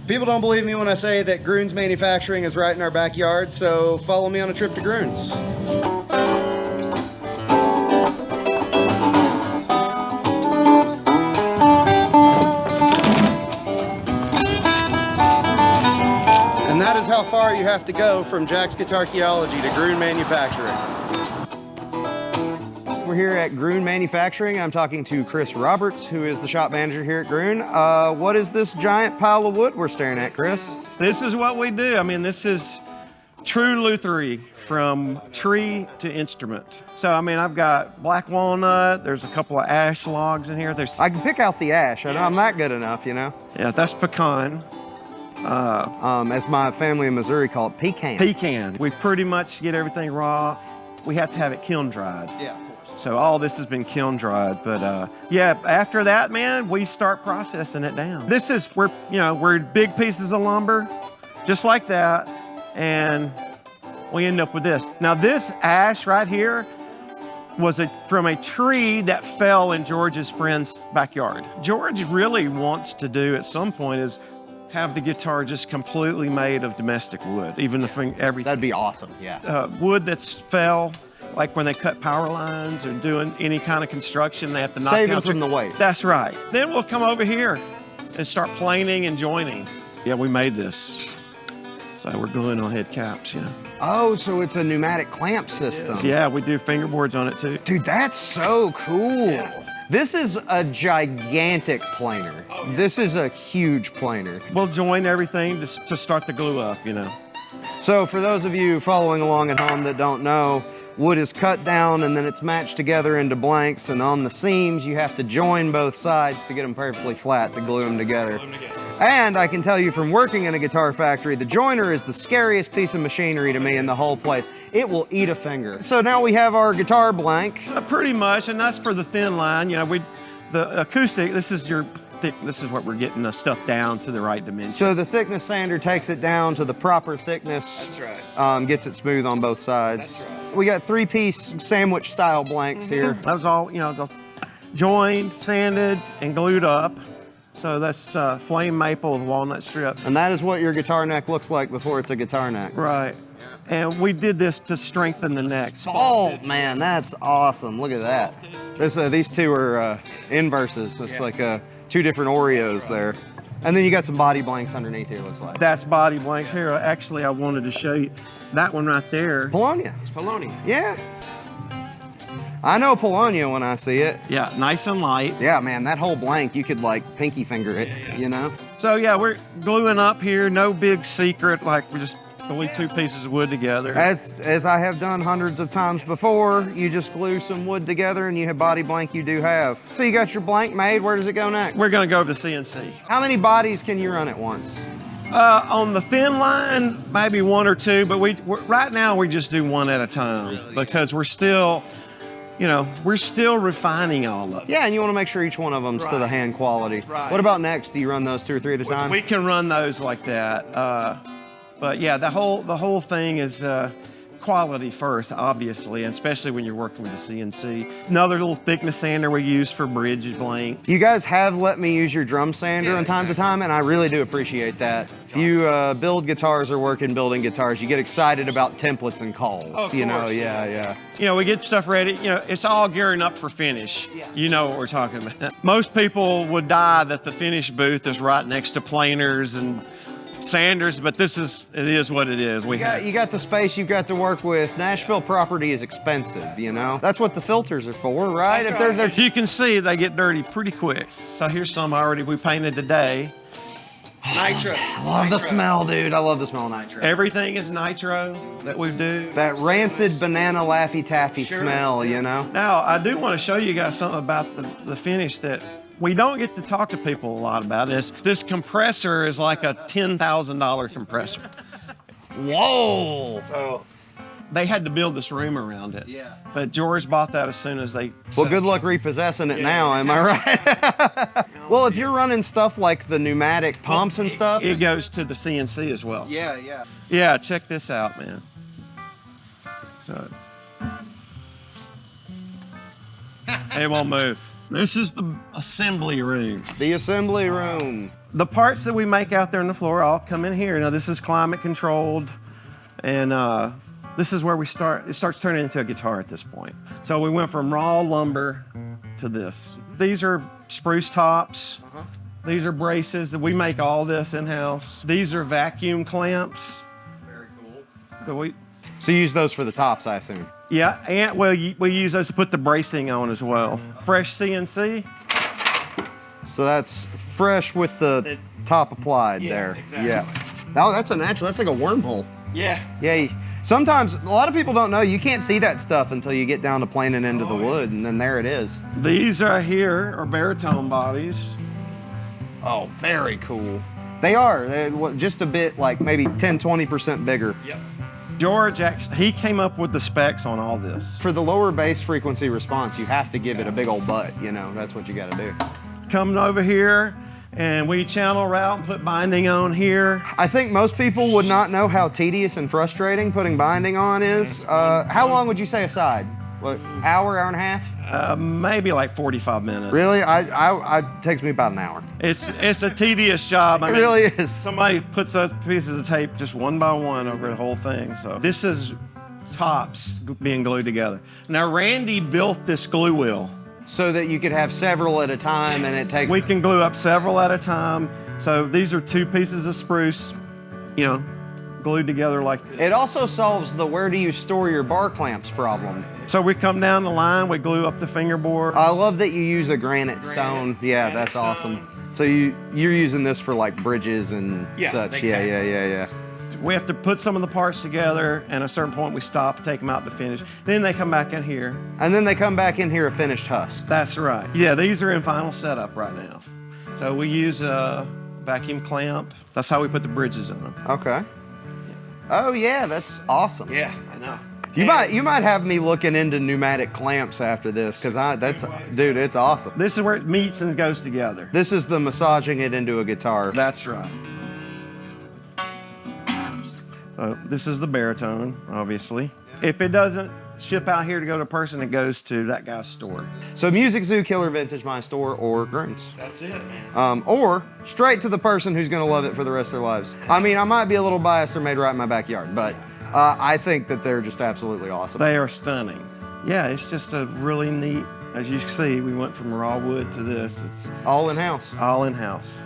People don't believe me when I say that Gruhn's Manufacturing is right in our backyard, so follow me on a trip to Gruhn's. And that is how far you have to go from Jack's Guitarcheology to Gruhn Manufacturing. We're here at Gruhn Manufacturing. I'm talking to Chris Roberts, who is the shop manager here at Gruhn. What is this giant pile of wood we're staring at, Chris? This is what we do. I mean, this is true lutherie from tree to instrument. So, I mean, I've got black walnut. There's a couple of ash logs in here. I can pick out the ash. I know I'm that good enough, you know? Yeah, that's pecan. As my family in Missouri call it, pecan. Pecan. We pretty much get everything raw. We have to have it kiln dried. Yeah. So all this has been kiln dried, but yeah, after that, man, we start processing it down. This is, we're big pieces of lumber, just like that, and we end up with this. Now this ash right here was from a tree that fell in George's friend's backyard. George really wants to do at some point is have the guitar just completely made of domestic wood, even the everything. That'd be awesome, yeah. Wood that's fell, like when they cut power lines or doing any kind of construction, they have to knock down. Save it from the waste. That's right. Then we'll come over here and start planing and joining. Yeah, we made this. So we're gluing on head caps, you know. Oh, so it's a pneumatic clamp system. Yeah, we do fingerboards on it too. Dude, that's so cool. Yeah. This is a gigantic planer. Oh, yeah. This is a huge planer. We'll join everything to start the glue up, you know. So for those of you following along at home that don't know, wood is cut down and then it's matched together into blanks, and on the seams you have to join both sides to get them perfectly flat to glue them together. And I can tell you from working in a guitar factory, the joiner is the scariest piece of machinery to me in the whole place. It will eat a finger. So now we have our guitar blanks. Pretty much, and that's for the thin line. You know, the acoustic, this is what we're getting the stuff down to the right dimension. So the thickness sander takes it down to the proper thickness. That's right. Gets it smooth on both sides. That's right. We got 3-piece sandwich style blanks here. That was all, it was all joined, sanded, and glued up. So that's flame maple with walnut strip. And that is what your guitar neck looks like before it's a guitar neck. Right. And we did this to strengthen the neck. Oh, man, that's awesome. Look at that. These two are inverses. It's like two different Oreos there. And then you got some body blanks underneath here, looks like. That's body blanks here. Actually, I wanted to show you that one right there. Polonia. It's Polonia. Yeah. I know Polonia when I see it. Yeah, nice and light. Yeah, man, that whole blank, you could like pinky finger it, you know? So yeah, we're gluing up here. No big secret, like we just glue 2 pieces of wood together. As I have done hundreds of times before, you just glue some wood together and you have body blank you do have. So you got your blank made, where does it go next? We're gonna go to CNC. How many bodies can you run at once? On the thin line, maybe 1 or 2, but right now we just do 1 at a time because we're still, we're still refining all of it. Yeah, and you want to make sure each one of them's to the hand quality. Right. What about next? Do you run those 2 or 3 at a time? We can run those like that. But yeah, the whole thing is quality first, obviously, and especially when you're working with the CNC. Another little thickness sander we use for bridge blanks. You guys have let me use your drum sander from time to time, and I really do appreciate that. If you build guitars or work in building guitars, you get excited about templates and calls. Oh, of course. Yeah. We get stuff ready. It's all gearing up for finish. Yeah. You know what we're talking about. Most people would die that the finish booth is right next to planers and sanders, but it is what it is. You got the space you've got to work with. Nashville property is expensive, That's what the filters are for, right? If you can see, they get dirty pretty quick. So here's some we painted today. Nitro. I love the smell, dude. I love the smell of nitro. Everything is nitro that we do. That rancid banana Laffy Taffy smell, Now, I do want to show you guys something about the finish that we don't get to talk to people a lot about. This compressor is like a $10,000 compressor. Whoa! So they had to build this room around it. Yeah. But George bought that as soon as they... Well, good luck repossessing it now, am I right? Well, if you're running stuff like the pneumatic pumps and stuff... It goes to the CNC as well. Yeah. Yeah, check this out, man. So, it won't move. This is the assembly room. The assembly room. The parts that we make out there on the floor all come in here. Now this is climate controlled, and this is where we start. It starts turning into a guitar at this point. So we went from raw lumber to this. These are spruce tops. These are braces. That we make all this in-house. These are vacuum clamps. Very cool. So you use those for the tops, I assume? Yeah, and well, we use those to put the bracing on as well. Fresh CNC. So that's fresh with the top applied there. Exactly. Yeah. Oh, that's a natural. That's like a wormhole. Yeah. Yeah. Sometimes a lot of people don't know you can't see that stuff until you get down to planing into the wood, and then there it is. These right here are baritone bodies. Oh, very cool. They are. They're just a bit like maybe 10-20% bigger. Yep. George, actually, he came up with the specs on all this. For the lower bass frequency response, you have to give it a big old butt. You know, that's what you got to do. Coming over here, and we channel route and put binding on here. I think most people would not know how tedious and frustrating putting binding on is. How long would you say a side? What, hour and a half? Maybe like 45 minutes. Really? It takes me about an hour. It's a tedious job. I It mean, really is. Somebody puts those pieces of tape just one by one over the whole thing. So this is tops being glued together. Now Randy built this glue wheel. So that you could have several at a time, and it takes... We can glue up several at a time. So these are 2 pieces of spruce, you know, glued together like this. It also solves the where do you store your bar clamps problem. So we come down the line, we glue up the fingerboard. I love that you use a granite stone. Yeah, that's awesome. So you're using this for like bridges and such. Exactly. Yeah. We have to put some of the parts together, and at a certain point we stop and take them out to finish. Then they come back in here. And then they come back in here a finished husk. That's right. Yeah, these are in final setup right now. So we use a vacuum clamp. That's how we put the bridges in them. Okay. Oh yeah, that's awesome. Yeah, I know. You might have me looking into pneumatic clamps after this, because dude, it's awesome. This is where it meets and goes together. This is the massaging it into a guitar. That's right. This is the baritone, obviously. If it doesn't ship out here to go to a person, it goes to that guy's store. So Music Zoo, Killer Vintage, my store, or Gruhn's. That's it, man. Or straight to the person who's gonna love it for the rest of their lives. I mean, I might be a little biased, they're made right in my backyard, but I think that they're just absolutely awesome. They are stunning. Yeah, it's just a really neat, as you can see, we went from raw wood to this. It's all in-house. All in-house.